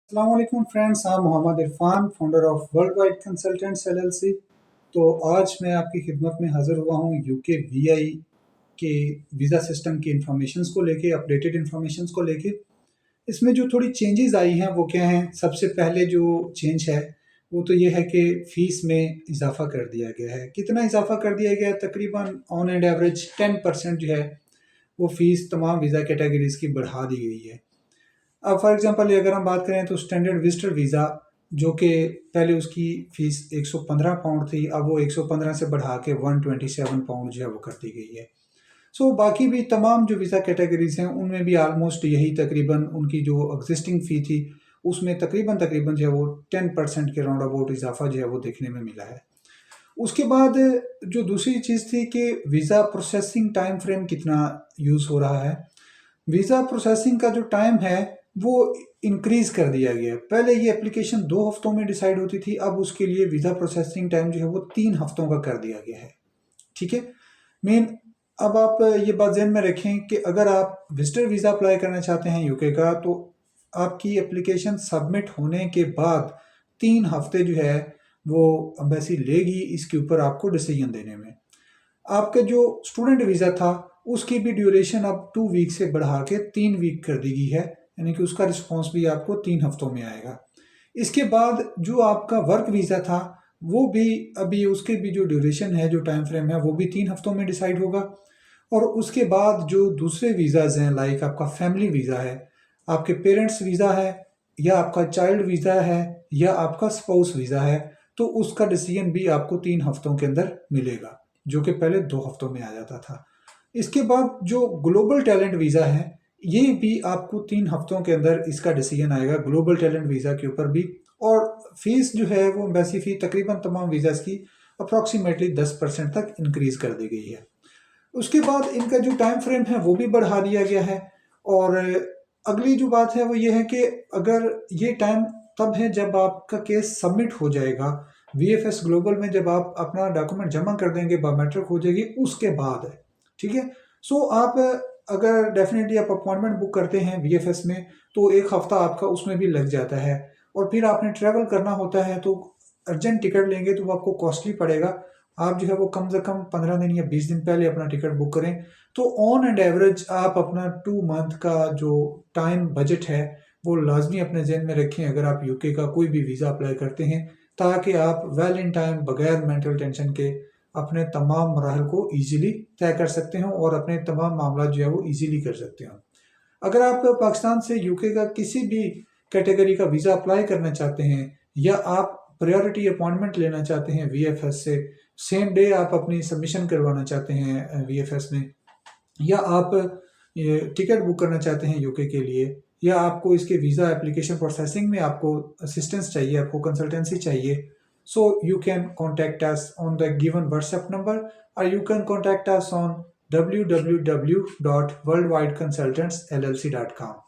अस्सलाम वालेकुम friends, I'm Mohammad Irfan, founder of world wide consultants LLC. तो आज मैं आपकी खिदमत में हाज़िर हुआ हूँ यूके वीआई के वीज़ा सिस्टम की इंफॉर्मेशंस को लेके, अपडेटेड इंफॉर्मेशंस को लेके। इसमें जो थोड़ी चेंजेस आई हैं वो क्या हैं? सबसे पहले जो चेंज है वो तो ये है कि फ़ीस में इजाफ़ा कर दिया गया है। कितना इजाफ़ा कर दिया गया है? तकरीबन ऑन एंड एवरेज 10% जो है वो फ़ीस तमाम वीज़ा कैटेगरीज़ की बढ़ा दी गई है। अब फॉर एग्जांपल अगर हम बात करें तो स्टैंडर्ड विजिटर वीज़ा जो कि पहले उसकी फ़ीस 115 पाउंड थी, अब वो 115 से बढ़ा के 127 पाउंड जो है वो कर दी गई है। सो बाकी भी तमाम जो वीज़ा कैटेगरीज़ हैं उनमें भी आलमोस्ट यही तकरीबन उनकी जो एग्जिस्टिंग फ़ी थी उसमें तकरीबन तकरीबन जो है वो 10% के राउंड अबाउट इजाफा जो है वो देखने में मिला है। उसके बाद जो दूसरी चीज़ थी कि वीज़ा प्रोसेसिंग टाइम फ्रेम कितना यूज़ हो रहा है। वीज़ा प्रोसेसिंग का जो टाइम है वो इंक्रीज़ कर दिया गया है। पहले ये एप्लीकेशन 2 हफ्तों में डिसाइड होती थी, अब उसके लिए वीज़ा प्रोसेसिंग टाइम जो है वो 3 हफ्तों का कर दिया गया है। ठीक है? मेन अब आप ये बात ज़हन में रखें कि अगर आप विज़िटर वीज़ा अप्लाई करना चाहते हैं यूके का, तो आपकी एप्लीकेशन सबमिट होने के बाद 3 हफ्ते जो है वो एम्बेसी लेगी इसके ऊपर आपको डिसीजन देने में। आपका जो स्टूडेंट वीज़ा था उसकी भी ड्यूरेशन अब 2 वीक से बढ़ा के 3 वीक कर दी गई है, यानी कि उसका रिस्पॉन्स भी आपको 3 हफ्तों में आएगा। इसके बाद जो आपका वर्क वीज़ा था वो भी अभी उसके भी जो ड्यूरेशन है, जो टाइम फ्रेम है वो भी 3 हफ्तों में डिसाइड होगा। और उसके बाद जो दूसरे वीज़ाज़ हैं लाइक आपका फैमिली वीज़ा है, आपके पेरेंट्स वीज़ा है, या आपका चाइल्ड वीज़ा है, या आपका स्पाउस वीज़ा है, तो उसका डिसीजन भी आपको 3 हफ्तों के अंदर मिलेगा, जो कि पहले 2 हफ्तों में आ जाता था। इसके बाद जो ग्लोबल टैलेंट वीज़ा है, ये भी आपको 3 हफ्तों के अंदर इसका डिसीजन आएगा ग्लोबल टैलेंट वीज़ा के ऊपर भी। और फीस जो है वो एम्बेसी फ़ी तकरीबन तमाम वीज़ाज़ की अप्रॉक्सीमेटली 10% तक इंक्रीज़ कर दी गई है। उसके बाद इनका जो टाइम फ्रेम है वो भी बढ़ा दिया गया है। और अगली जो बात है वो ये है कि अगर ये टाइम तब है जब आपका केस सबमिट हो जाएगा वीएफएस ग्लोबल में, जब आप अपना डॉक्यूमेंट जमा कर देंगे, बायोमेट्रिक हो जाएगी, उसके बाद है। ठीक है? सो आप अगर डेफिनेटली आप अपॉइंटमेंट बुक करते हैं वीएफएस में तो 1 हफ्ता आपका उसमें भी लग जाता है, और फिर आपने ट्रैवल करना होता है तो अर्जेंट टिकट लेंगे तो वो आपको कॉस्टली पड़ेगा। आप जो है वो कम से कम 15 दिन या 20 दिन पहले अपना टिकट बुक करें, तो ऑन एंड एवरेज आप अपना 2 मंथ का जो टाइम बजट है वो लाजमी अपने जहन में रखें अगर आप यूके का कोई भी वीज़ा अप्लाई करते हैं, ताकि आप वेल इन टाइम बगैर मेंटल टेंशन के अपने तमाम मराहल को ईजिली तय कर सकते हो और अपने तमाम मामला जो है वो ईजिली कर सकते हो। अगर आप पाकिस्तान से यूके का किसी भी कैटेगरी का वीज़ा अप्लाई करना चाहते हैं, या आप प्रायोरिटी अपॉइंटमेंट लेना चाहते हैं वीएफएस से, सेम डे आप अपनी सबमिशन करवाना चाहते हैं वीएफएस में, या आप ये टिकट बुक करना चाहते हैं यूके के लिए, या आपको इसके वीज़ा एप्लीकेशन प्रोसेसिंग में आपको असिस्टेंस चाहिए, आपको कंसल्टेंसी चाहिए, so you can contact us on the given WhatsApp number, और you can contact us on www.worldwideconsultantsllc.com।